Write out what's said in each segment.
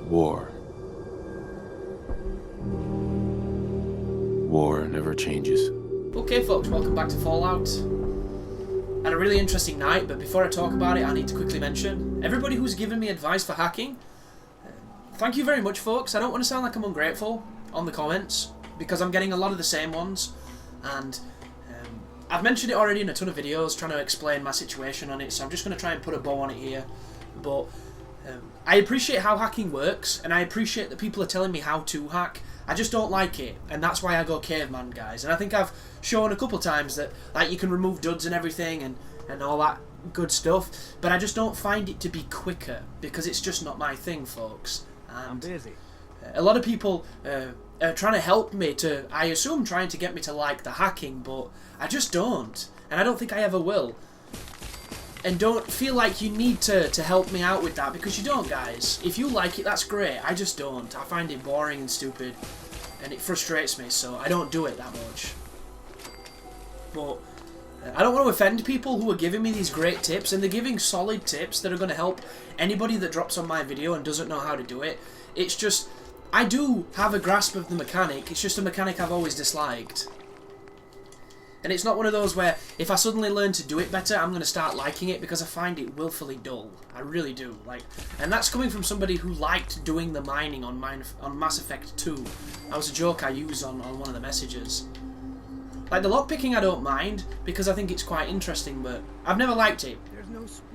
War. War never changes. Okay folks, welcome back to Fallout. Had a really interesting night, but before I talk about it, I need to quickly mention everybody who's given me advice for hacking. Thank you very much, folks. I don't want to sound like I'm ungrateful on the comments, because I'm getting a lot of the same ones, and I've mentioned it already in a ton of videos trying to explain my situation on it, so I'm just going to try and put a bow on it here. But I appreciate how hacking works, and I appreciate that people are telling me how to hack. I just don't like it, and that's why I go caveman, guys. And I think I've shown a couple times that like you can remove duds and everything and all that good stuff, but I just don't find it to be quicker, because it's just not my thing, folks. And I'm busy. A lot of people are trying to help me to, I assume, trying to get me to like the hacking, but I just don't, and I don't think I ever will. And don't feel like you need to help me out with that, because you don't, guys. If you like it, that's great. I just don't. I find it boring and stupid, and it frustrates me, so I don't do it that much. But I don't want to offend people who are giving me these great tips, and they're giving solid tips that are going to help anybody that drops on my video and doesn't know how to do it. It's just, I do have a grasp of the mechanic, it's just a mechanic I've always disliked. And it's not one of those where, if I suddenly learn to do it better, I'm going to start liking it, because I find it willfully dull. I really do. And that's coming from somebody who liked doing the mining on Mass Effect 2. That was a joke I used on one of the messages. Like, the lockpicking I don't mind, because I think it's quite interesting, but I've never liked it.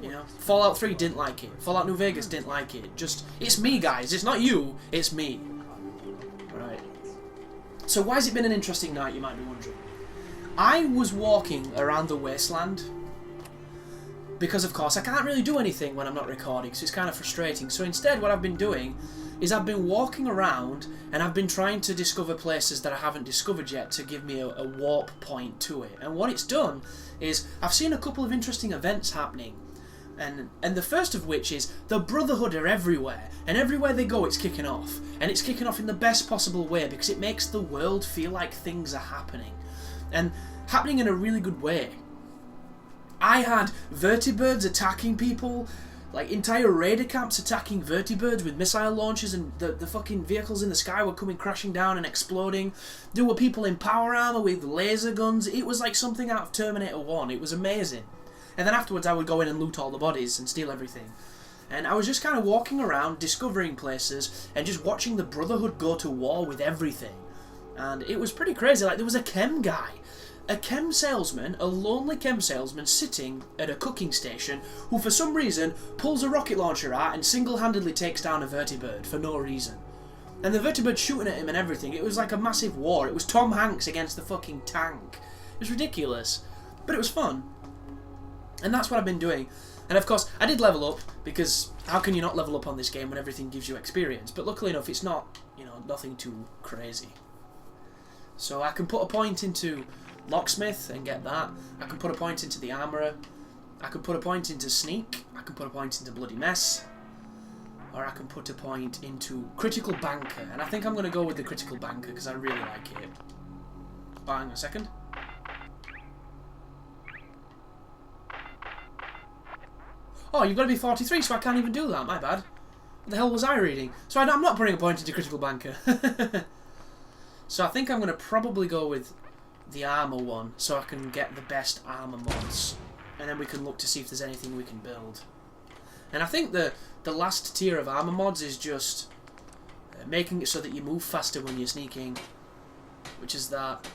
You know, Fallout 3 didn't like it. Fallout New Vegas didn't like it. Just, it's me, guys. It's not you, it's me. Right. So why has it been an interesting night, you might be wondering? I was walking around the Wasteland, because of course I can't really do anything when I'm not recording, so it's kind of frustrating. So instead what I've been doing is I've been walking around and I've been trying to discover places that I haven't discovered yet to give me a warp point to it. And what it's done is I've seen a couple of interesting events happening. And the first of which is the Brotherhood are everywhere, and everywhere they go it's kicking off. And it's kicking off in the best possible way, because it makes the world feel like things are happening. And happening in a really good way. I had vertibirds attacking people, like entire raider camps attacking vertibirds with missile launchers, and the fucking vehicles in the sky were coming crashing down and exploding. There were people in power armor with laser guns. It was like something out of Terminator 1. It was amazing. And then afterwards I would go in and loot all the bodies and steal everything. And I was just kind of walking around, discovering places, and just watching the Brotherhood go to war with everything. And it was pretty crazy. Like, there was a chem guy. A chem salesman, a lonely chem salesman sitting at a cooking station who for some reason pulls a rocket launcher out and single-handedly takes down a vertibird for no reason. And the vertibird shooting at him and everything. It was like a massive war. It was Tom Hanks against the fucking tank. It was ridiculous. But it was fun. And that's what I've been doing. And of course, I did level up, because how can you not level up on this game when everything gives you experience? But luckily enough, it's not, you know, nothing too crazy. So I can put a point into Locksmith and get that. I can put a point into the Armourer. I can put a point into Sneak. I can put a point into Bloody Mess. Or I can put a point into Critical Banker. And I think I'm going to go with the Critical Banker, because I really like it. Oh, hang on a second. Oh, you've got to be 43, so I can't even do that. My bad. What the hell was I reading? So I'm not putting a point into Critical Banker. So I think I'm going to probably go with the armor one, so I can get the best armor mods. And then we can look to see if there's anything we can build. And I think the last tier of armor mods is just making it so that you move faster when you're sneaking. Which is that.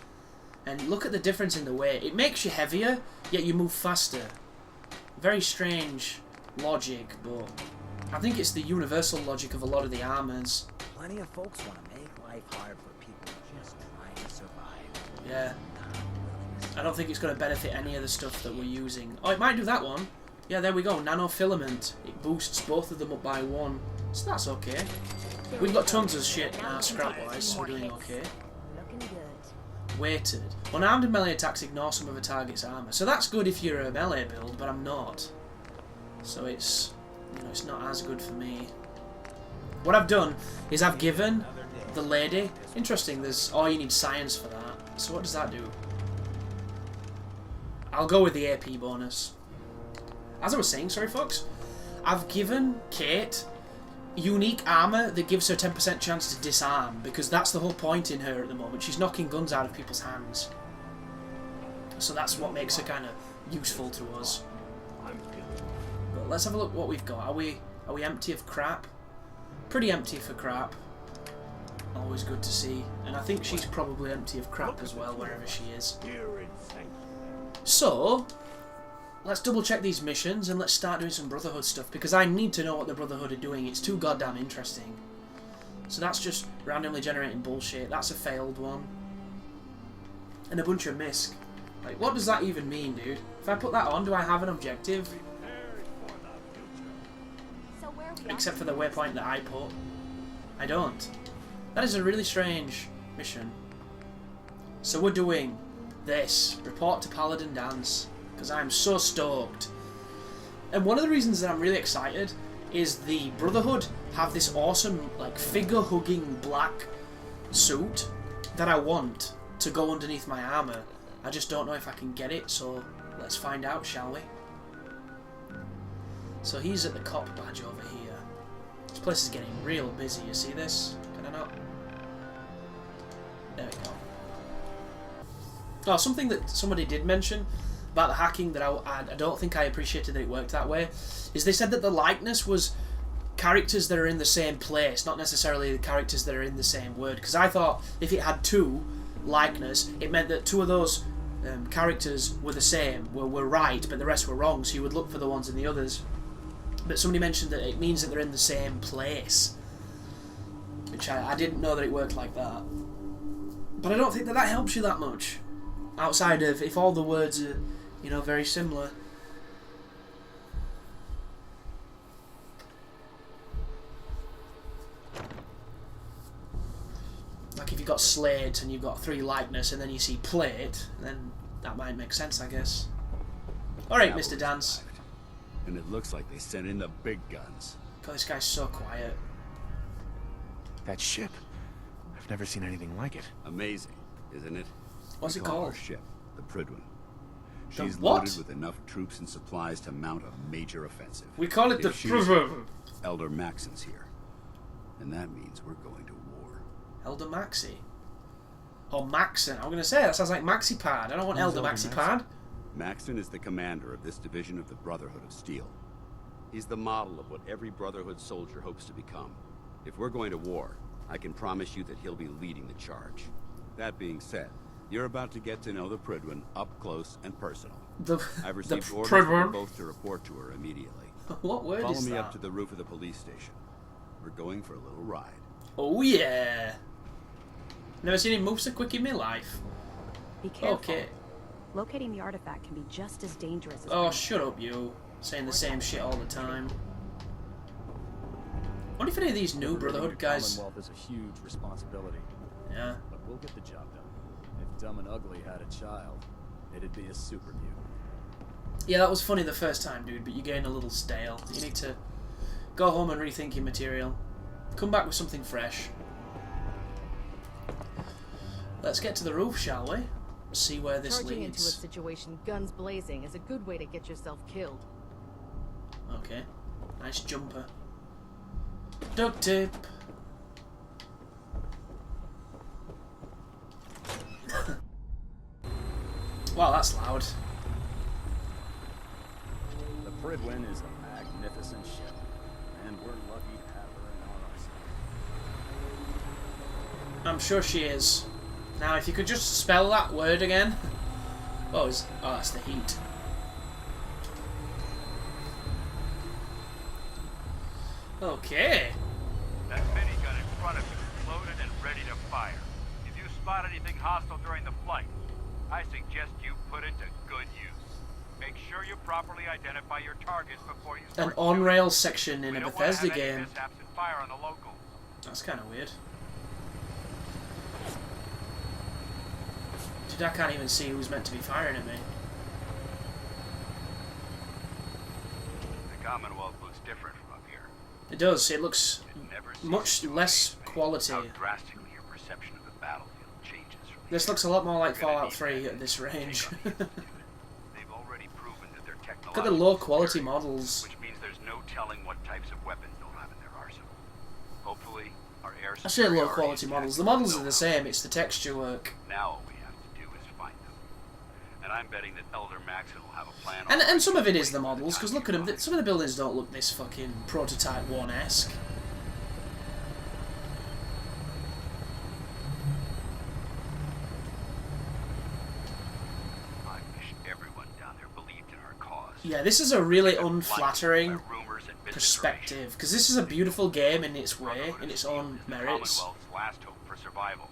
And look at the difference in the weight. It makes you heavier, yet you move faster. Very strange logic, but I think it's the universal logic of a lot of the armors. Plenty of folks want to make life hard for people just trying to survive. Yeah. I don't think it's going to benefit any of the stuff that we're using. Oh, it might do that one. Yeah, there we go. Nanofilament. It boosts both of them up by 1. So that's okay. We've got tons of shit scrap-wise, so we're doing okay. Weighted. Unarmed and melee attacks ignore some of a target's armor. So that's good if you're a melee build, but I'm not. So it's, you know, it's not as good for me. What I've done is I've given the lady... Interesting, there's... Oh, you need science for that. So what does that do? I'll go with the AP bonus. As I was saying, sorry folks, I've given Kate unique armour that gives her 10% chance to disarm, because that's the whole point in her at the moment. She's knocking guns out of people's hands. So that's what makes her kind of useful to us. But let's have a look what we've got. Are we empty of crap? Pretty empty for crap. Always good to see. And I think she's probably empty of crap as well, wherever she is. So, let's double check these missions and let's start doing some Brotherhood stuff, because I need to know what the Brotherhood are doing. It's too goddamn interesting. So that's just randomly generating bullshit. That's a failed one. And a bunch of misc. Like, what does that even mean, dude? If I put that on, do I have an objective? Except for the waypoint that I put. I don't. That is a really strange mission. So we're doing this. Report to Paladin Dance. Because I'm so stoked. And one of the reasons that I'm really excited is the Brotherhood have this awesome, like, figure-hugging black suit that I want to go underneath my armour. I just don't know if I can get it, so let's find out, shall we? So he's at the cop badge over here. This place is getting real busy, you see this? Can I not? There we go. Oh, something that somebody did mention about the hacking that I don't think I appreciated that it worked that way, is they said that the likeness was characters that are in the same place, not necessarily the characters that are in the same word. Because I thought if it had two likeness, it meant that two of those characters were the same, were right, but the rest were wrong, so you would look for the ones in the others. But somebody mentioned that it means that they're in the same place, which I didn't know that it worked like that. But I don't think that that helps you that much, outside of if all the words are, you know, very similar. Like if you've got slate and you've got 3 likeness and then you see plate, then that might make sense, I guess. Alright, Mr. Dance. And it looks like they sent in the big guns. God, this guy's so quiet. That ship. I've never seen anything like it. Amazing, isn't it? What's We it call called? Our ship, the Prydwen. The She's what? loaded with enough troops and supplies to mount a major offensive. We call it the If she's- Prydwen. Elder Maxon's here. And that means we're going to war. Elder Maxi. Or Maxon. I'm going to say, that sounds like MaxiPad. I don't want Elder MaxiPad. Maxon is the commander of this division of the Brotherhood of Steel. He's the model of what every Brotherhood soldier hopes to become. If we're going to war, I can promise you that he'll be leading the charge. That being said, you're about to get to know the Prydwen up close and personal. I've received orders for you both to report to her immediately. What word Follow is me that? up to the roof of the police station. We're going for a little ride. Oh yeah! Never seen him move so quick in my life. Be careful. Okay. Locating the artifact can be just as dangerous as... Oh, shut up, you. Saying the same shit all the time. What if any of these new Brotherhood guys... Commonwealth is a huge responsibility, Yeah. but we'll get the job done. If Dumb and Ugly had a child, it'd be a super view. Yeah, that was funny the first time, dude, but you're getting a little stale. You need to go home and rethink your material. Come back with something fresh. Let's get to the roof, shall we? See where this Charging into a leads. situation guns blazing is a good way to get yourself killed. Okay. Nice jumper. Duct tape. Wow, that's loud. The Prydwen is a magnificent ship, and we're lucky to have her in our arsenal. I'm sure she is. Now, if you could just spell that word again. Oh, that's the heat. Okay. That minigun in front of you is loaded and ready to fire. If you spot anything hostile during the flight, I suggest you put it to good use. Make sure you properly identify your targets before you An start on-rail section in We a don't wanna Bethesda have any game. mishaps and fire on the locals. That's kind of weird. Dude, I can't even see who's meant to be firing at me. The Commonwealth looks different from up here. It does. It looks It never much ceases to less amaze me quality. How drastically your perception of the battlefield changes from This here. looks a lot more like We're gonna Fallout need 3 that at this range. to take on the institute. They've already proven that they're Look at the low quality superior, models. which means there's no telling what types of weapons they'll have in their arsenal. Our air I say low superiority quality is models. The tested models no are the help. same, it's the texture work. Now all we have to do is find them. And I'm betting that Elder Maxon will have a plan. And some of it is the models, because look at them, some of the buildings don't look this fucking Prototype 1-esque. I wish everyone down there believed in our cause. Yeah, this is a really unflattering By rumors and misinformation. perspective, because this is a beautiful game in its way, in its own The merits, Commonwealth's last hope for survival.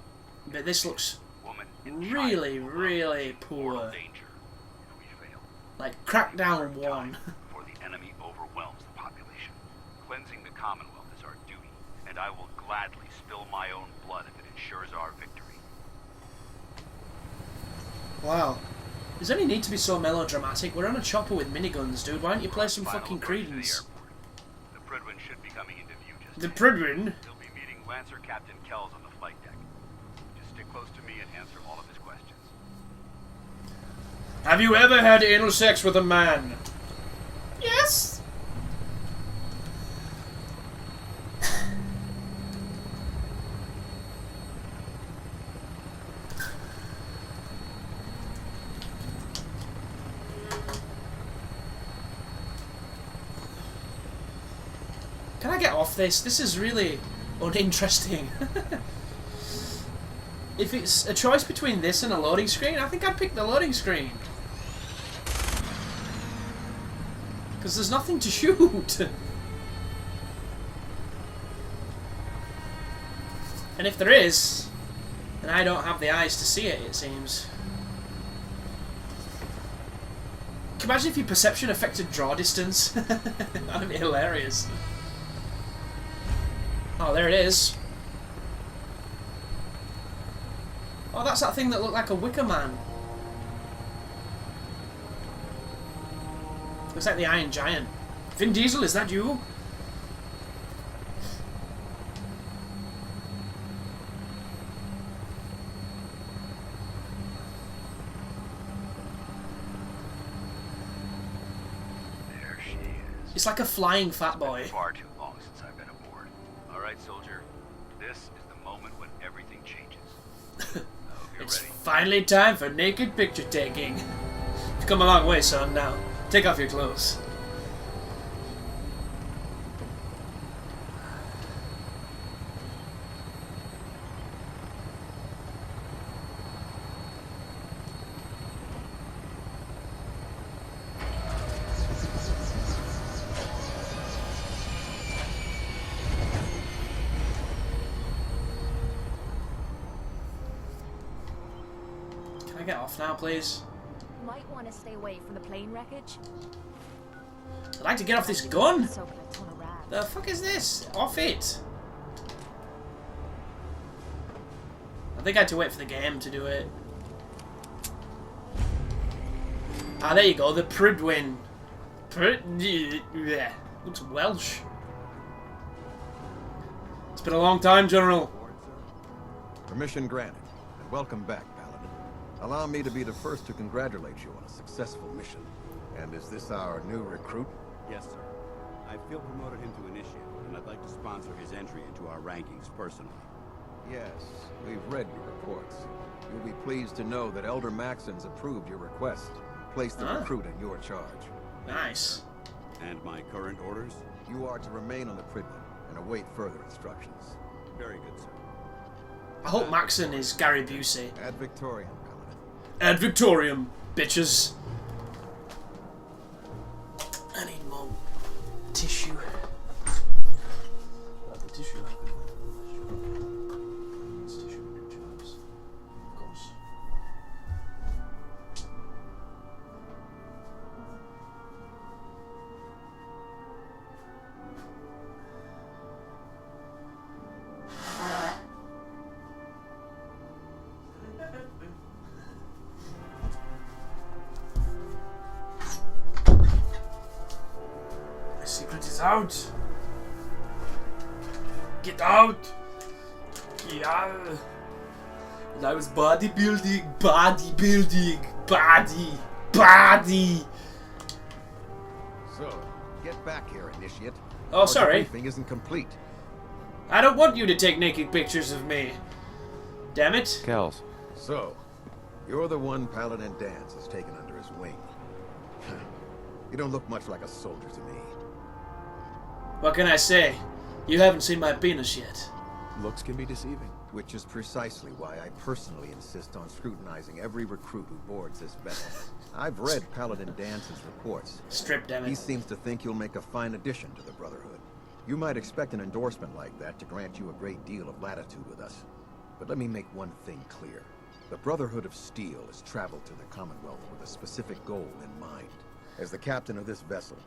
but this looks Woman and really, child really in mortal poor. danger. If we fail, Like Crackdown 1. before the enemy overwhelms the population. Cleansing the Commonwealth is our duty, and I will gladly spill my own blood if it ensures our victory. Wow. Does any need to be so melodramatic? We're on a chopper with miniguns, dude. Why don't you play some Final fucking approach to the Credence? airport. The Prydwen should be coming into view just The ahead. Prydwen? He'll be meeting Lancer Captain Kells on the flight deck. Just stick close to me and answer all of his questions. Have you ever had anal sex with a man? Yes! Can I get off this? This is really uninteresting. If it's a choice between this and a loading screen, I think I'd pick the loading screen. Because there's nothing to shoot. And if there is, then I don't have the eyes to see it, it seems. Can you imagine if your perception affected draw distance? That'd be hilarious. Oh, there it is. Oh, that's that thing that looked like a Wicker Man. Looks like the Iron Giant. Vin Diesel, is that you? There she is. It's like a flying fat boy. Far too long since I've been aboard. All right, soldier. This is the moment when everything changes. I hope you're It's ready. finally time for naked picture taking. You've come a long way, son. Now, take off your clothes. Can I get off now, please? Might want to stay away from the plane wreckage. I'd like to get off this gun. Soaking a ton of rad. The fuck is this? Off it. I think I had to wait for the game to do it. Ah, there you go, the Prydwen. Yeah, looks Welsh. It's been a long time, General. Permission granted, and welcome back, Paladin. Allow me to be the first to congratulate you on a successful mission. And is this our new recruit? Yes, sir. I feel promoted him to initiate, and I'd like to sponsor his entry into our rankings personally. Yes, we've read your reports. You'll be pleased to know that Elder Maxon's approved your request. Placed the recruit in your charge. Nice. And my current orders? You are to remain on the Prydwen and await further instructions. Very good, sir. I hope Maxon is Gary Busey. Ad Victoriam, Paladin. Ad Victoriam, bitches. I need more tissue. The tissue. It's tissue in your jobs. Of course. My secret is out. Get out. Yeah. And I was bodybuilding, body. So, get back here, Initiate. Oh, Or sorry. The briefing isn't complete. I don't want you to take naked pictures of me. Damn it. Kells. So, you're the one Paladin Danse has taken under his wing. You don't look much like a soldier to me. What can I say? You haven't seen my penis yet. Looks can be deceiving. Which is precisely why I personally insist on scrutinizing every recruit who boards this vessel. I've read Paladin Dance's reports. Strip, damn He it. seems to think you'll make a fine addition to the Brotherhood. You might expect an endorsement like that to grant you a great deal of latitude with us. But let me make one thing clear. The Brotherhood of Steel has traveled to the Commonwealth with a specific goal in mind. As the captain of this vessel,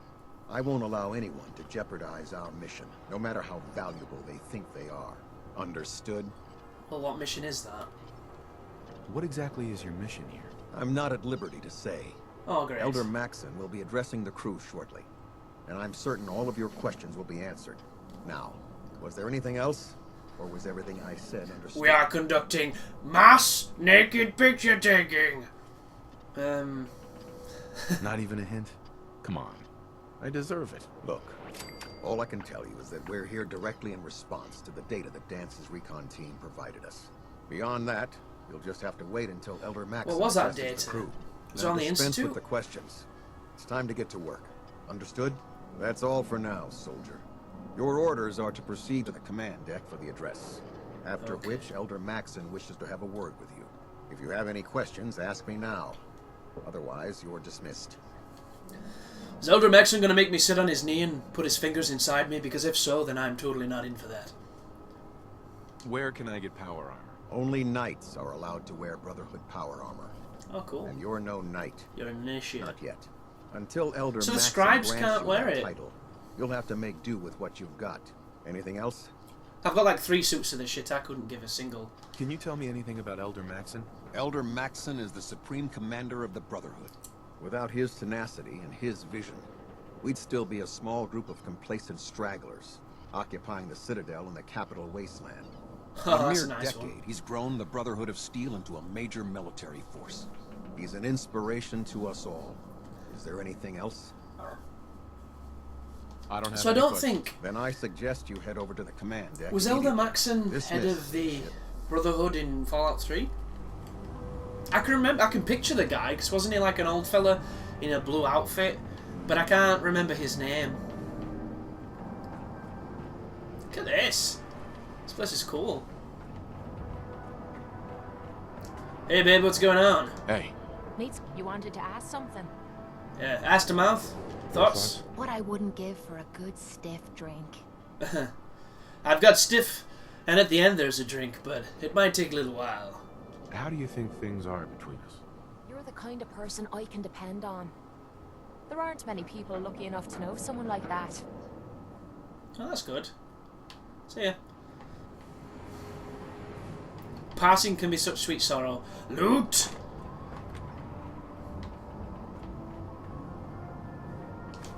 I won't allow anyone to jeopardize our mission, no matter how valuable they think they are. Understood? Well, what mission is that? What exactly is your mission here? I'm not at liberty to say. Oh, great. Elder Maxon will be addressing the crew shortly, and I'm certain all of your questions will be answered. Now, was there anything else? Or was everything I said understood? We are conducting mass naked picture taking. Not even a hint? Come on. I deserve it. Look, all I can tell you is that we're here directly in response to the data that Dance's recon team provided us. Beyond that, you'll just have to wait until Elder Maxon What was that addresses data? the crew. Was it Now on the dispense Institute? with the questions. It's time to get to work. Understood? That's all for now, soldier. Your orders are to proceed to the command deck for the address. After Okay. which, Elder Maxon wishes to have a word with you. If you have any questions, ask me now. Otherwise, you're dismissed. Is Elder Maxon going to make me sit on his knee and put his fingers inside me? Because if so, then I'm totally not in for that. Where can I get power armor? Only knights are allowed to wear Brotherhood power armor. Oh, cool. And you're no knight. You're an initiate. Not yet. Until Elder So the Maxon scribes grants can't you wear that it. title, you'll have to make do with what you've got. Anything else? I've got like 3 suits of this shit. I couldn't give a single. Can you tell me anything about Elder Maxon? Elder Maxon is the supreme commander of the Brotherhood. Without his tenacity and his vision, we'd still be a small group of complacent stragglers, occupying the Citadel and the capital Wasteland. In Oh, a that's a mere nice decade, one. he's grown the Brotherhood of Steel into a major military force. He's an inspiration to us all. Is there anything else? I don't have So I any don't questions. think... Then I suggest you head over to the command deck. Was Elder immediately. Maxon head Dismiss. of the Brotherhood in Fallout 3? I can remember, I can picture the guy, because wasn't he like an old fella in a blue outfit? But I can't remember his name. Look at this. This place is cool. Hey babe, what's going on? Hey, Mates, you wanted to ask something? Yeah, ass to mouth? Thoughts? What I wouldn't give for a good stiff drink. I've got stiff, and at the end there's a drink, but it might take a little while. how do you think things are between us? You're the kind of person I can depend on. There aren't many people lucky enough to know someone like that. Oh, that's good. See ya. Passing can be such sweet sorrow. Loot!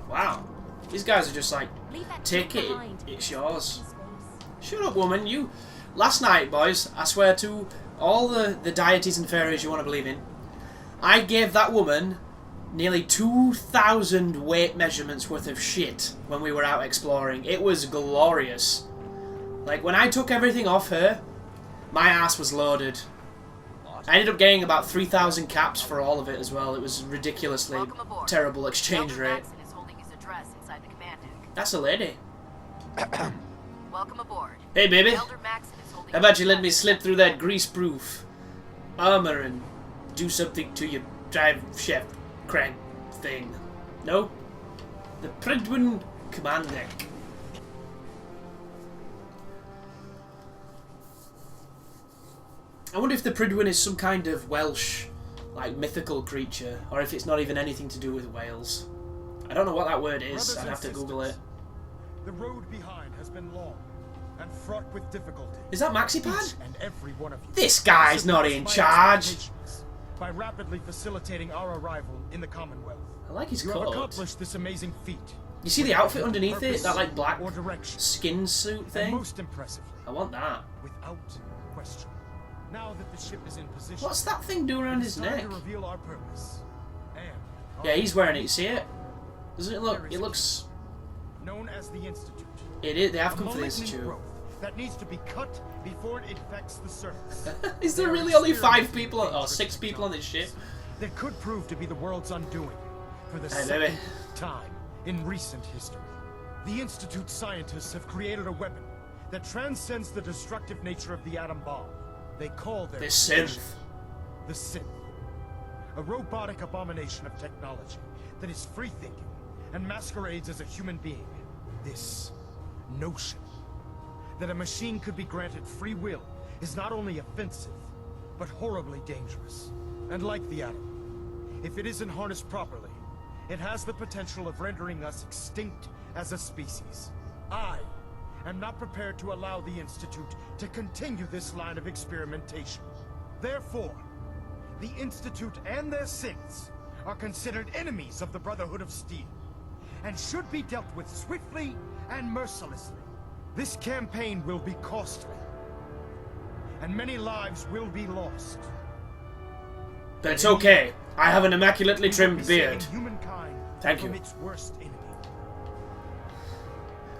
Wow. These guys are just like, Leave that take drink it, behind. it's yours. Space. Shut up, woman. You. Last night, boys, I swear to all the deities and fairies you want to believe in, I gave that woman nearly 2,000 weight measurements worth of shit when we were out exploring. It was glorious. Like, when I took everything off her, my ass was loaded. I ended up getting about 3,000 caps for all of it as well. It was ridiculously Welcome aboard. terrible exchange Elder rate. Maxon is holding his address inside the command deck. That's a lady. Welcome aboard. Hey, baby. Elder Maxon is holding How about his you let me address slip inside through that grease-proof armor and do something to your drive shaft crank thing? No? The Prydwen command deck. I wonder if the Prydwen is some kind of Welsh, like, mythical creature, or if it's not even anything to do with Wales. I don't know what that word is. Brothers I'd and have to Google it. sisters, the road behind has been long and fraught with difficulty. Is that MaxiPad? Each and every one of you. This guy's not in surpassed my charge. expectations by rapidly facilitating our arrival in the Commonwealth. I like his You have coat. accomplished this amazing feat. You see the outfit underneath it? That like black or direction. skin suit And thing? most impressively, I want that. without question. Now that the ship is in position, What's that thing doing around his it's time neck? to reveal our purpose. And Yeah, our he's wearing it. You see it? Doesn't it look? There It is looks. known as the Institute. It is. They have A come for the moment in institute. growth that needs to be cut before it infects the surface. Is there They are really only 5 experimenting people with or dangerous 6 people on this ship? technologies that could prove to be the world's undoing for the Hey, second baby. time in recent history. The Institute scientists have created a weapon that transcends the destructive nature of the atom bomb. They call their The creation synth. the synth. A robotic abomination of technology that is free-thinking and masquerades as a human being. This notion that a machine could be granted free will is not only offensive, but horribly dangerous. And like the atom, if it isn't harnessed properly, it has the potential of rendering us extinct as a species. I am not prepared to allow the Institute to continue this line of experimentation. Therefore, the Institute and their synths are considered enemies of the Brotherhood of Steel, and should be dealt with swiftly and mercilessly. This campaign will be costly, and many lives will be lost. But it's okay. I have an immaculately We will trimmed be saving beard. humankind Thank from you. its worst enemy.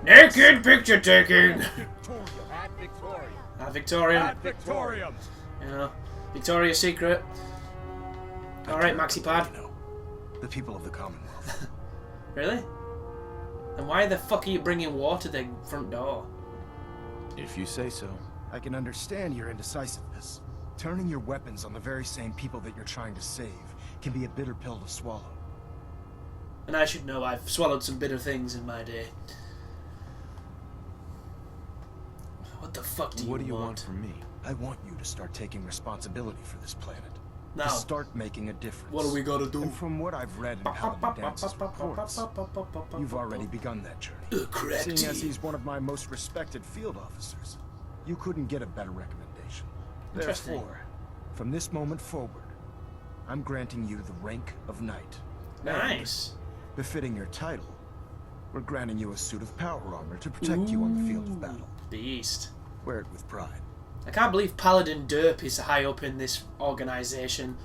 Naked picture taking! Victoria. At Victoria. Victorian. Ad Victoriam. You know, Victoria's Secret. Alright, Maxi Pad. You know, the people of the Commonwealth. Really? And why the fuck are you bringing water to the front door? If you say so. I can understand your indecisiveness. Turning your weapons on the very same people that you're trying to save can be a bitter pill to swallow. And I should know I've swallowed some bitter things in my day. What the fuck do you want? What do you want from me? I want you to start taking responsibility for this planet. Now, To start making a difference. what do we gotta do? And from what I've read in Paladin Dance's reports, you've already begun that journey. Correct. Seeing as he's one of my most respected field officers, you couldn't get a better recommendation. Interesting. Therefore, from this moment forward, I'm granting you the rank of knight. Nice. And, befitting your title, we're granting you a suit of power armor to protect you on the field of battle. Beast. Wear it with pride. I can't believe Paladin Derp is high up in this organisation.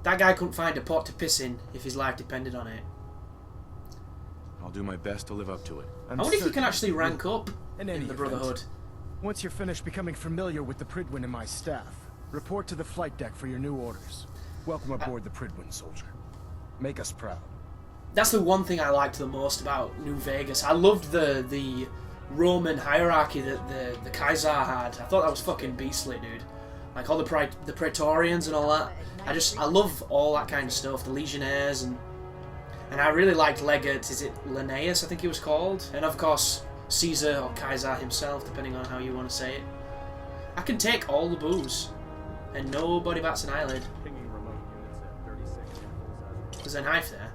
That guy couldn't find a pot to piss in if his life depended on it. I'll do my best to live up to it. I wonder if you can actually rank up In any in the event, Brotherhood. Once you're finished becoming familiar with the Prydwen and my staff, report to the flight deck for your new orders. Welcome aboard the Prydwen, soldier. Make us proud. That's the one thing I liked the most about New Vegas. I loved the Roman hierarchy that the Kaiser had. I thought that was fucking beastly, dude. Like all the Praetorians and all that. I love all that kind of stuff. The Legionnaires and I really liked Legate. Is it Linnaeus? I think he was called. And of course Caesar or Kaiser himself, depending on how you want to say it. I can take all the booze, and nobody bats an eyelid. Pinging remote units at 36 intervals as There's a knife there,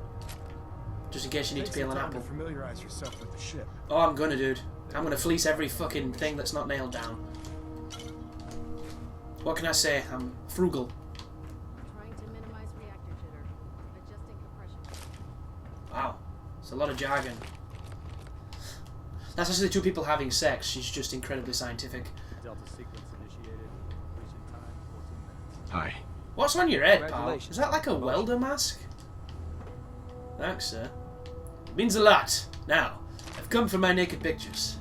just in case you need to Take peel some an time to apple. familiarize yourself with the ship. Oh, I'm gonna, dude. I'm gonna fleece every fucking thing that's not nailed down. What can I say? I'm frugal. Trying to minimize reactor jitter. Adjusting compression. Wow. It's a lot of jargon. That's actually two people having sex. She's just incredibly scientific. Delta sequence initiated. Completion time 14 minutes. Hi. What's on your head, pal? Congratulations. Is that like a welder mask? Thanks, sir. Means a lot. Now, I've come for my naked pictures.